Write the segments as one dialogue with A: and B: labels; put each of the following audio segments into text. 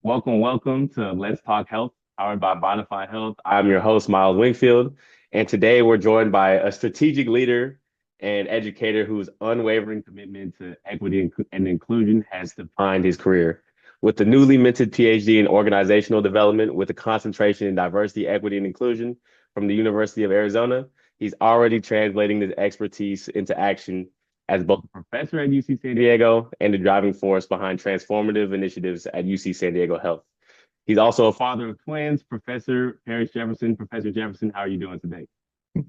A: Welcome to Let's Talk Health, powered by VitifyHealth. I'm your host, Miles Wingfield, and today we're joined by a strategic leader and educator whose unwavering commitment to equity and inclusion has defined his career. With a newly minted Ph.D. in organizational development with a concentration in diversity, equity, and inclusion from the University of Arizona, he's already translating this expertise into action as both a professor at UC San Diego and the driving force behind transformative initiatives at UC San Diego Health. He's also a father of twins, Professor Parish Jefferson. Professor Jefferson, how are you doing today?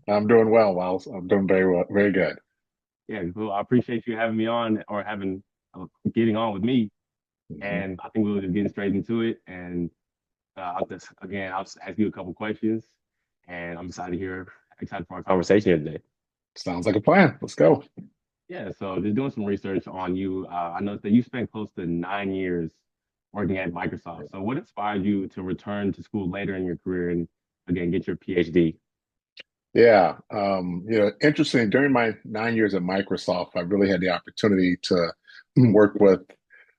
B: I'm doing well, Miles. I'm doing very well, very good.
A: Yeah, cool. I appreciate you having me on or getting on with me.
B: Mhm.
A: And I think we'll just get straight into it. And I'll just ask you a couple questions. And I'm excited for our conversation here today.
B: Sounds like a plan. Let's go.
A: Yeah, so just doing some research on you, I noticed that you spent close to 9 years working at Microsoft. So what inspired you to return to school later in your career and again get your PhD?
B: Yeah. Interesting. During my 9 years at Microsoft, I really had the opportunity to work with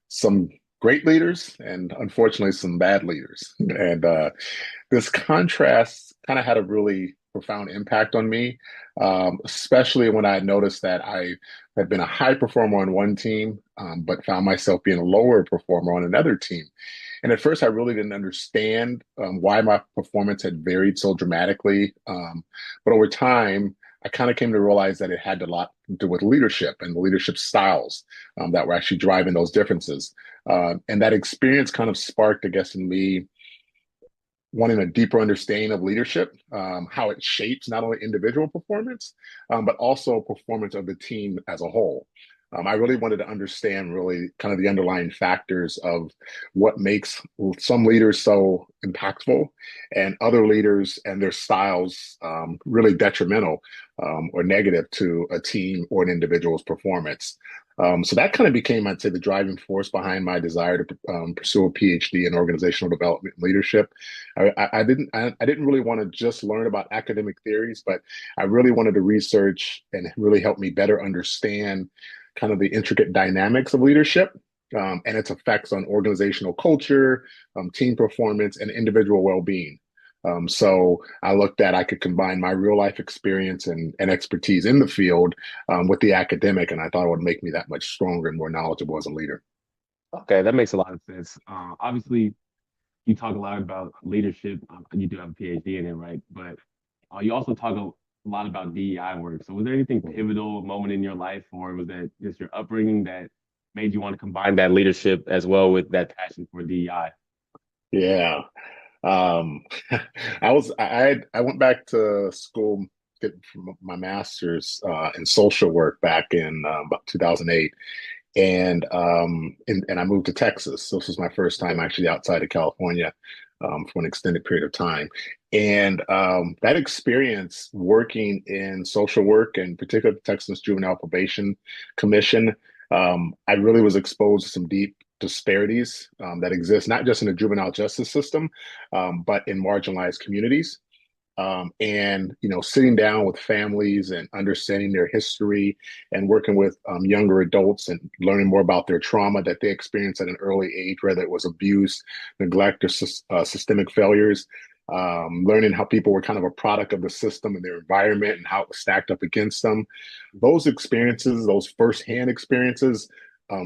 B: some great leaders and unfortunately some bad leaders. And this contrast kind of had a really profound impact on me, especially when I noticed that I had been a high performer on one team, but found myself being a lower performer on another team. And at first, I really didn't understand why my performance had varied so dramatically. But over time, I kind of came to realize that it had a lot to do with leadership and the leadership styles that were actually driving those differences. And that experience kind of sparked, I guess, in me wanting a deeper understanding of leadership, how it shapes not only individual performance, but also performance of the team as a whole. I really wanted to understand really kind of the underlying factors of what makes some leaders so impactful and other leaders and their styles really detrimental or negative to a team or an individual's performance. So that kind of became, I'd say, the driving force behind my desire to pursue a PhD in organizational development and leadership. I didn't really want to just learn about academic theories, but I really wanted to research and really help me better understand kind of the intricate dynamics of leadership and its effects on organizational culture, team performance, and individual well-being. So I looked at I could combine my real life experience and expertise in the field with the academic, and I thought it would make me that much stronger and more knowledgeable as a leader.
A: Okay, that makes a lot of sense. Obviously, you talk a lot about leadership. You do have a PhD in it, right? But you also talk a lot about DEI work. So was there anything pivotal moment in your life, or was that just your upbringing that made you want to combine that leadership as well with that passion for DEI?
B: Yeah. Um, I went back to school, get my master's in social work back in about 2008, and I moved to Texas. So this was my first time actually outside of California for an extended period of time. And that experience working in social work, and particularly the Texas Juvenile Probation Commission, I really was exposed to some deep disparities that exist not just in the juvenile justice system, but in marginalized communities. And sitting down with families and understanding their history and working with younger adults and learning more about their trauma that they experienced at an early age, whether it was abuse, neglect, or systemic failures. Learning how people were kind of a product of the system and their environment and how it was stacked up against them. Those experiences, those firsthand experiences,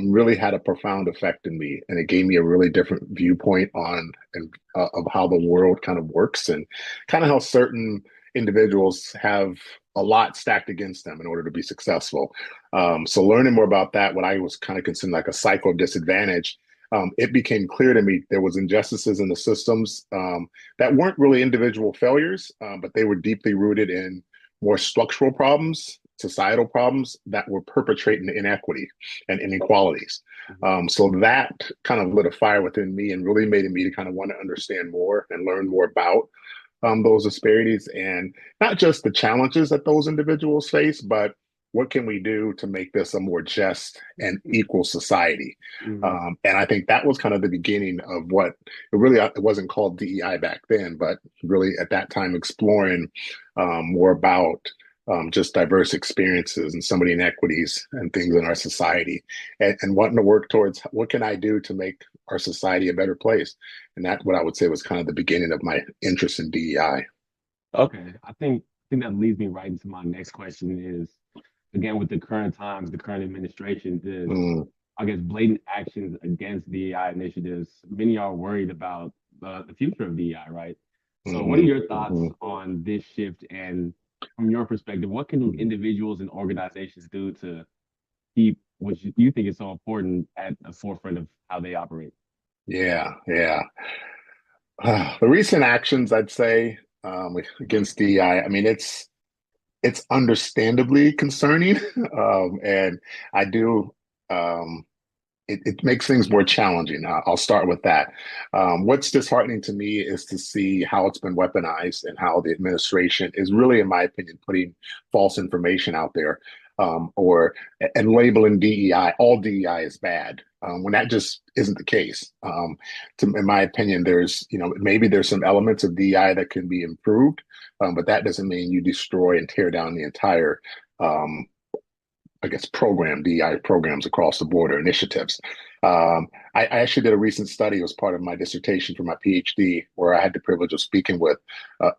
B: really had a profound effect in me, and it gave me a really different viewpoint on and of how the world kind of works and kind of how certain individuals have a lot stacked against them in order to be successful. So learning more about that, what I was kind of considering like a cycle of disadvantage, it became clear to me there was injustices in the systems that weren't really individual failures, but they were deeply rooted in more structural problems, societal problems that were perpetrating inequity and inequalities. So that kind of lit a fire within me and really made me to kind of want to understand more and learn more about those disparities and not just the challenges that those individuals face, but what can we do to make this a more just and equal society?
A: Mm-hmm.
B: And I think that was kind of the beginning of what it wasn't called DEI back then, but really at that time exploring more about just diverse experiences and so many inequities and things in our society, and wanting to work towards what can I do to make our society a better place. And that's what I would say was kind of the beginning of my interest in DEI.
A: Okay, I think that leads me right into my next question is again with the current times, the current administration, the
B: Mm,
A: I guess blatant actions against DEI initiatives. Many are worried about the future of DEI, right? So, what are
B: hmm
A: your thoughts
B: hmm
A: on this shift? And from your perspective, what can
B: hmm
A: individuals and organizations do to keep what you think is so important at the forefront of how they operate?
B: Yeah, yeah. The recent actions, I'd say, against DEI, I mean, it's understandably concerning, and I do. Um, it makes things more challenging. I'll start with that. What's disheartening to me is to see how it's been weaponized and how the administration is really, in my opinion, putting false information out there, or and labeling DEI, all DEI is bad, when that just isn't the case. In my opinion, maybe there's some elements of DEI that can be improved, but that doesn't mean you destroy and tear down the entire um, I guess, DEI programs across the board or initiatives. I actually did a recent study as part of my dissertation for my Ph.D., where I had the privilege of speaking with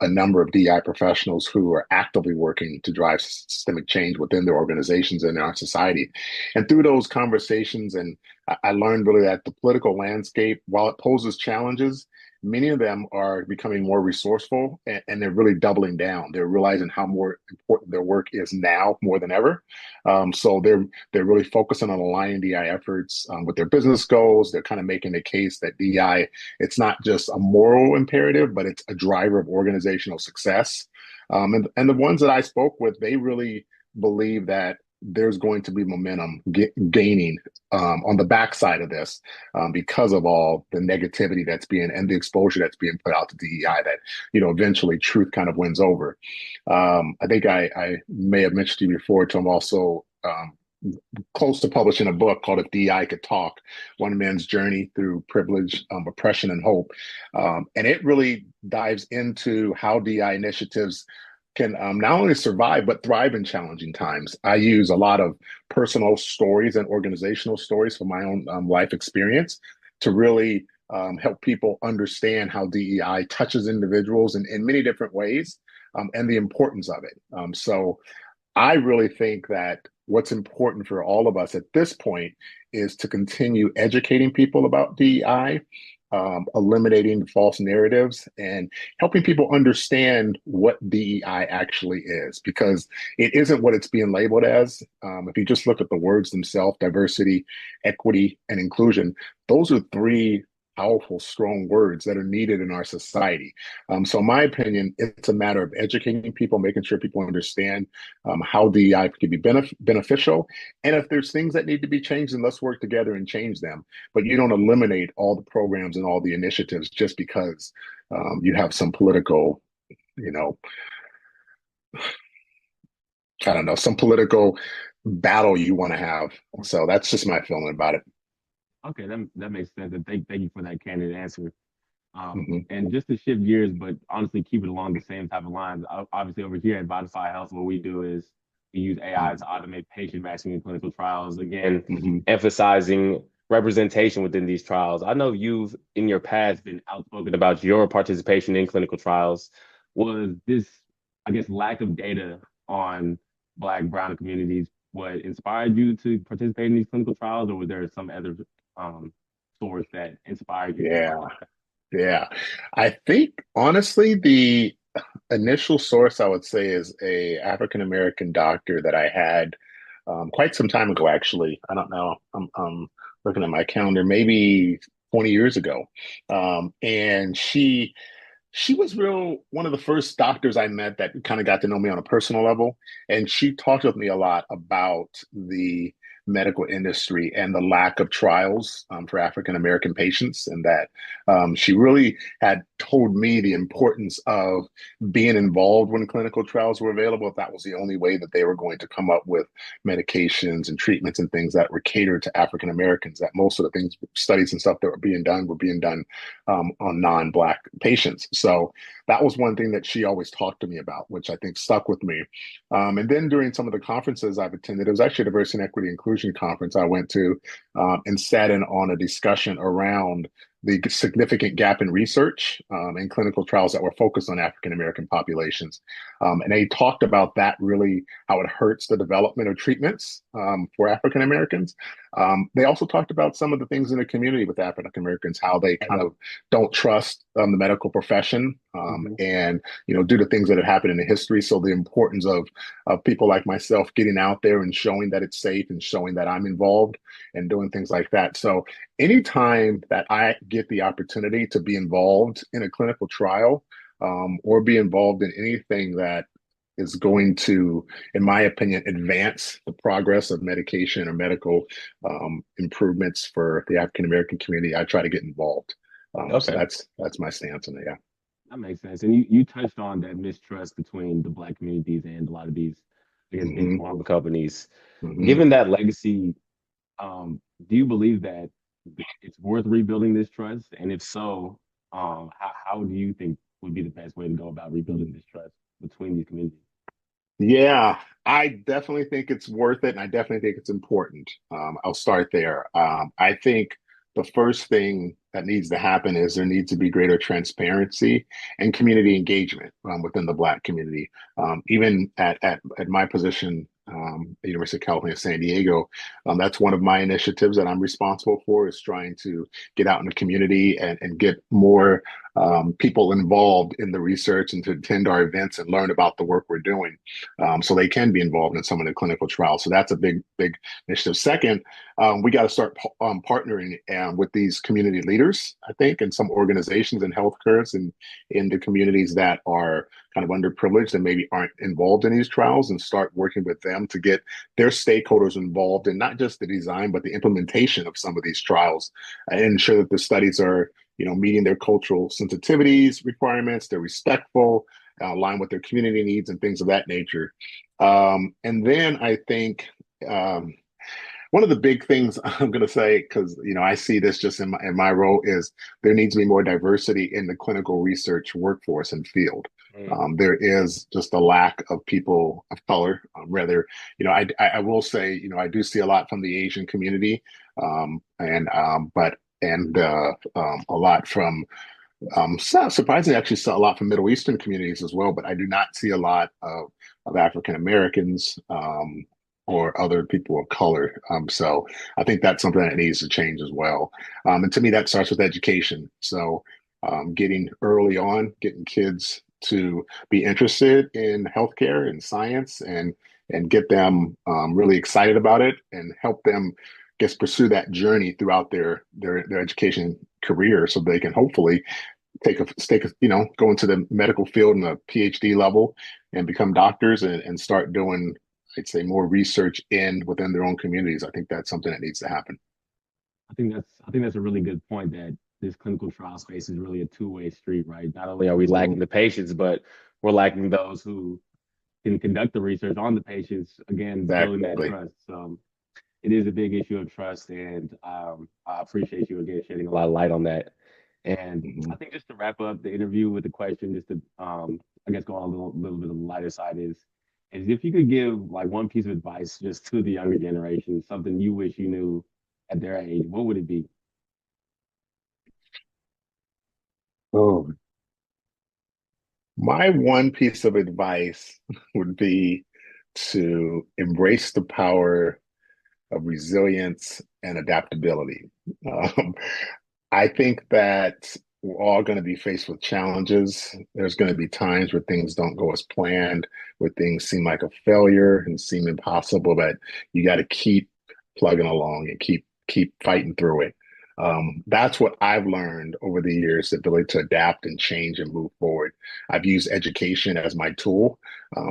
B: a number of DEI professionals who are actively working to drive systemic change within their organizations and in our society. And through those conversations, and I learned really that the political landscape, while it poses challenges, many of them are becoming more resourceful, and they're really doubling down. They're realizing how more important their work is now more than ever. So they're really focusing on aligning DI efforts with their business goals. They're kind of making the case that DI, it's not just a moral imperative, but it's a driver of organizational success. And the ones that I spoke with, they really believe that there's going to be momentum gaining on the backside of this, because of all the negativity that's being and the exposure that's being put out to DEI, that eventually truth kind of wins over. I think I may have mentioned to you before, Tom, also close to publishing a book called If DEI Could Talk, One Man's Journey Through Privilege, Oppression, and Hope. And it really dives into how DEI initiatives can not only survive, but thrive in challenging times. I use a lot of personal stories and organizational stories from my own life experience to really help people understand how DEI touches individuals in many different ways, and the importance of it. So I really think that what's important for all of us at this point is to continue educating people about DEI, eliminating false narratives, and helping people understand what DEI actually is, because it isn't what it's being labeled as. If you just look at the words themselves, diversity, equity, and inclusion, those are three powerful, strong words that are needed in our society. So, in my opinion, it's a matter of educating people, making sure people understand how DEI can be beneficial. And if there's things that need to be changed, then let's work together and change them. But you don't eliminate all the programs and all the initiatives just because you have some political, you know, I don't know, some political battle you want to have. So that's just my feeling about it.
A: Okay, that makes sense. And thank you for that candid answer.
B: Hmm
A: And just to shift gears, but honestly keep it along the same type of lines. Obviously, over here at Vitify Health, what we do is we use AI to automate patient matching in clinical trials. Again,
B: hmm
A: emphasizing representation within these trials. I know you've in your past been outspoken about your participation in clinical trials. Was this, I guess, lack of data on Black, Brown communities what inspired you to participate in these clinical trials, or was there some other um, source that inspired you to
B: Yeah,
A: participate?
B: yeah. I think honestly, the initial source I would say is a African American doctor that I had quite some time ago. Actually, I don't know. I'm looking at my calendar, maybe 20 years ago, and she was real one of the first doctors I met that kind of got to know me on a personal level, and she talked with me a lot about medical industry and the lack of trials for African American patients, and that she really had told me the importance of being involved when clinical trials were available. If that was the only way that they were going to come up with medications and treatments and things that were catered to African Americans, that most of the things, studies and stuff that were being done on non-Black patients. So that was one thing that she always talked to me about, which I think stuck with me. And then during some of the conferences I've attended, it was actually a diversity and equity inclusion conference I went to, and sat in on a discussion around the significant gap in research and clinical trials that were focused on African American populations. And they talked about that, really how it hurts the development of treatments for African Americans. They also talked about some of the things in the community with African Americans, how they kind of don't trust the medical profession, and due to things that have happened in the history. So the importance of people like myself getting out there and showing that it's safe and showing that I'm involved and doing things like that. So anytime that I get the opportunity to be involved in a clinical trial, or be involved in anything that is going to, in my opinion, advance the progress of medication or medical improvements for the African American community, I try to get involved. So
A: Okay.
B: that's my stance on it. Yeah.
A: That makes sense. And you touched on that mistrust between the Black communities and a lot of these, I guess, big
B: hmm
A: pharma companies.
B: hmm
A: Given that legacy, do you believe that it's worth rebuilding this trust? And if so, how do you think would be the best way to go about rebuilding this trust between these communities?
B: Yeah, I definitely think it's worth it, and I definitely think it's important. I'll start there. I think the first thing that needs to happen is there needs to be greater transparency and community engagement within the Black community. Even at my position at the University of California, San Diego, that's one of my initiatives that I'm responsible for, is trying to get out in the community and get more people involved in the research and to attend our events and learn about the work we're doing, so they can be involved in some of the clinical trials. So that's a big initiative. Second, we got to start partnering with these community leaders, I think, and some organizations and healthcares and in the communities that are kind of underprivileged and maybe aren't involved in these trials, and start working with them to get their stakeholders involved in not just the design, but the implementation of some of these trials, and ensure that the studies are meeting their cultural sensitivities requirements, they're respectful, align with their community needs and things of that nature. And then I think one of the big things I'm going to say, because I see this just in my role, is there needs to be more diversity in the clinical research workforce and field.
A: Mm.
B: There is just a lack of people of color. Rather, I will say, I do see a lot from the Asian community, and but and a lot from surprisingly, actually saw a lot from Middle Eastern communities as well, but I do not see a lot of African Americans or other people of color. So I think that's something that needs to change as well. And to me, that starts with education. So getting early on, getting kids to be interested in healthcare and science, and get them really excited about it, and help them, I guess, pursue that journey throughout their education career, so they can hopefully go into the medical field and a PhD level and become doctors, and start doing, I'd say, more research within their own communities. I think that's something that needs to happen.
A: I think that's a really good point, that this clinical trial space is really a two-way street, right? Not only are we
B: Mhm.
A: lacking the patients, but we're lacking those who can conduct the research on the patients, again, building that
B: Exactly.
A: trust. It is a big issue of trust, and I appreciate you again shedding a lot of light on that. And I
B: Mhm.
A: think just to wrap up the interview with the question, just to I guess go on a little bit of the lighter side, is if you could give like one piece of advice just to the younger generation, something you wish you knew at their age, what would it be?
B: Oh, my one piece of advice would be to embrace the power of resilience and adaptability. Um, I think that we're all going to be faced with challenges. There's going to be times where things don't go as planned, where things seem like a failure and seem impossible, but you got to keep plugging along and keep fighting through it. That's what I've learned over the years, the ability to adapt and change and move forward. I've used education as my tool,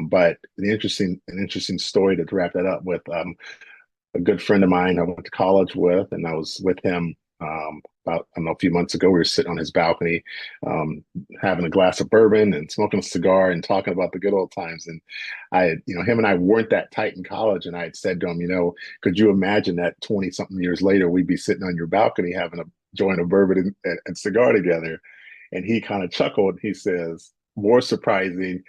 B: but an interesting story to wrap that up with. a good friend of mine I went to college with, and I was with him about, I don't know, a few months ago. We were sitting on his balcony, um, having a glass of bourbon and smoking a cigar and talking about the good old times. And him and I weren't that tight in college. And I had said to him, could you imagine that 20 something years later, we'd be sitting on your balcony having a joint of bourbon and cigar together? And he kind of chuckled. He says, more surprising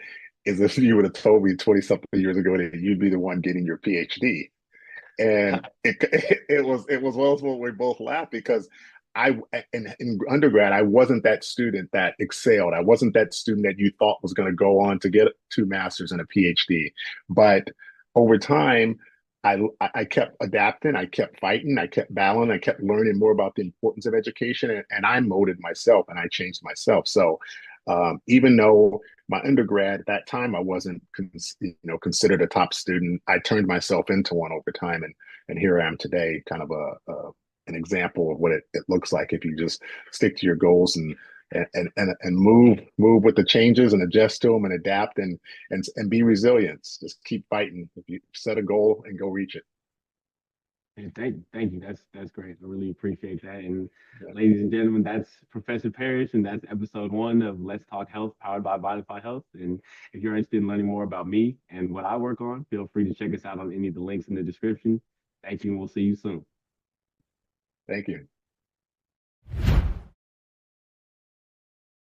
B: is if you would have told me 20 something years ago that you'd be the one getting your PhD. And it was one of those where we both laughed because I in undergrad I wasn't that student that excelled. I wasn't that student that you thought was going to go on to get two masters and a PhD. But over time, I kept adapting, I kept fighting, I kept battling, I kept learning more about the importance of education, and I molded myself and I changed myself. So even though my undergrad at that time I wasn't considered a top student, I turned myself into one over time, and here I am today, kind of an example of what it looks like if you just stick to your goals and move with the changes and adjust to them and adapt and be resilient. Just keep fighting. If you set a goal and go reach it.
A: And thank you. That's great. I really appreciate that. And
B: Yeah.
A: ladies and gentlemen, that's Professor Parish, and that's episode one of Let's Talk Health, powered by Vitify Health. And if you're interested in learning more about me and what I work on, feel free to check us out on any of the links in the description. Thank you, and we'll see you soon.
B: Thank you.